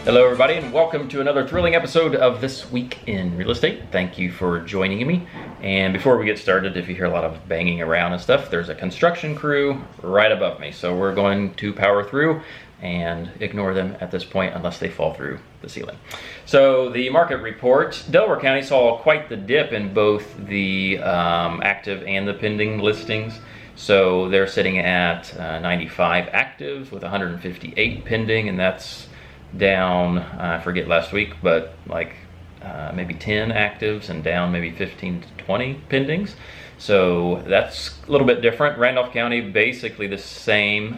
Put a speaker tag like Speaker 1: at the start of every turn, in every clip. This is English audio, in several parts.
Speaker 1: Hello everybody and welcome to another thrilling episode of This Week in Real Estate. Thank you for joining me. And before we get started, if you hear a lot of banging around and stuff, there's a construction crew right above me. So we're going to power through and ignore them at this point unless they fall through the ceiling. So the market report, Delaware County saw quite the dip in both the active and the pending listings. So they're sitting at 95 actives with 158 pending, and that's down, I forget last week, but like maybe 10 actives and down maybe 15 to 20 pendings. So that's a little bit different. Randolph County basically the same,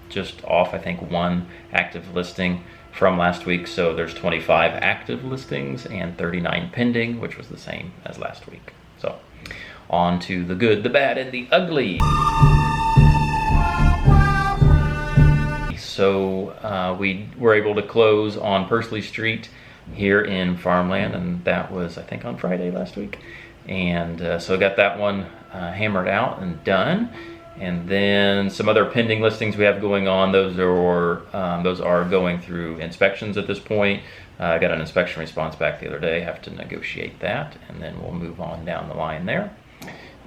Speaker 1: just off I think one active listing from last week. So there's 25 active listings and 39 pending, which was the same as last week. So on to the good, the bad, and the ugly. So we were able to close on Pursley Street here in Farmland, and that was I think on Friday last week. And so got that one hammered out and done. And then some other pending listings we have going on. Those are going through inspections at this point. I got an inspection response back the other day. Have to negotiate that, and then we'll move on down the line there.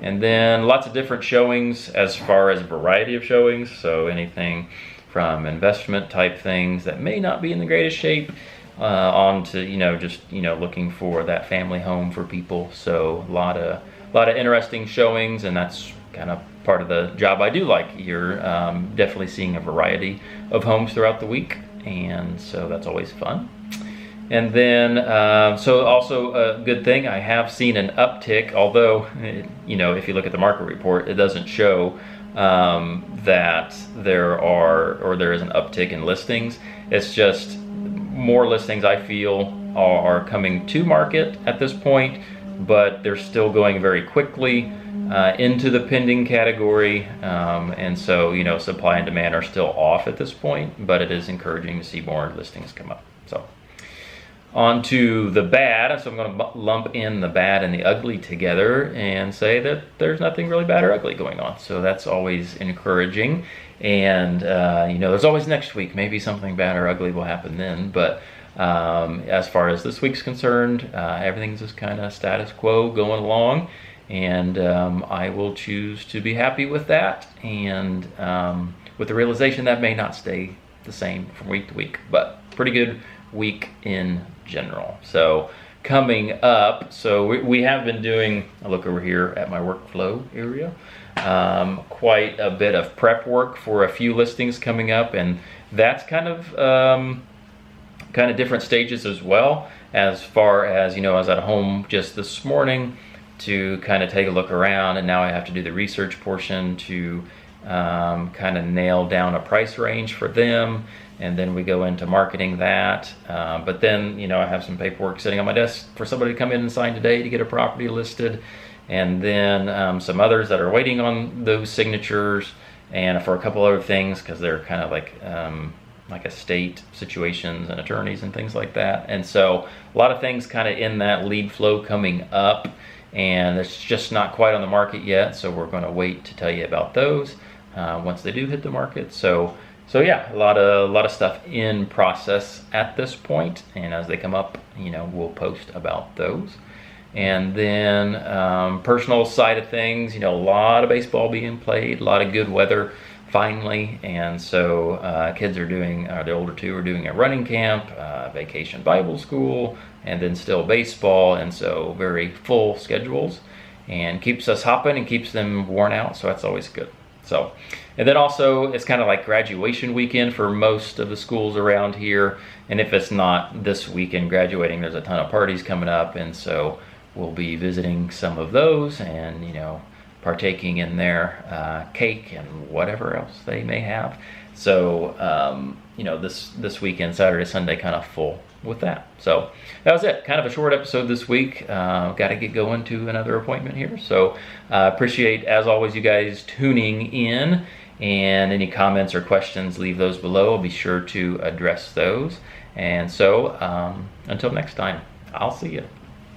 Speaker 1: And then lots of different showings as far as variety of showings. So anything from investment type things that may not be in the greatest shape on to just looking for that family home for people. So a lot of interesting showings, and that's kind of part of the job I do like. You're definitely seeing a variety of homes throughout the week, and so that's always fun. And then so also a good thing, I have seen an uptick, although if you look at the market report, it doesn't show that there is an uptick in listings. It's just more listings I feel are coming to market at this point, but they're still going very quickly into the pending category, and so supply and demand are still off at this point, but it is encouraging to see more listings come up. So on to the bad. So I'm going to lump in the bad and the ugly together and say that there's nothing really bad or ugly going on. So that's always encouraging. And there's always next week. Maybe something bad or ugly will happen then. But as far as this week's concerned, everything's just kind of status quo going along. And I will choose to be happy with that. And with the realization that may not stay the same from week to week. But pretty good week in general. So coming up, so we have been doing, I look over here at my workflow area, quite a bit of prep work for a few listings coming up, and that's kind of different stages as well. As far as I was at home just this morning to kind of take a look around, and now I have to do the research portion to kind of nail down a price range for them, and then we go into marketing that. But then I have some paperwork sitting on my desk for somebody to come in and sign today to get a property listed, and then some others that are waiting on those signatures, and for a couple other things because they're kind of like estate situations and attorneys and things like that. And so a lot of things kind of in that lead flow coming up, and it's just not quite on the market yet, so we're going to wait to tell you about those once they do hit the market. So yeah, a lot of stuff in process at this point, and as they come up, we'll post about those. And then personal side of things, a lot of baseball being played, a lot of good weather finally, and so kids are doing, the older two are doing a running camp, vacation Bible school, and then still baseball, and so very full schedules, and keeps us hopping and keeps them worn out, so that's always good. So, and then also it's kind of like graduation weekend for most of the schools around here, and if it's not this weekend graduating, there's a ton of parties coming up, and so we'll be visiting some of those and partaking in their cake and whatever else they may have. So this weekend, Saturday, Sunday, kind of full with that. So that was it. Kind of a short episode this week. Got to get going to another appointment here. So appreciate, as always, you guys tuning in, and any comments or questions, leave those below. I'll be sure to address those. And so until next time, I'll see you.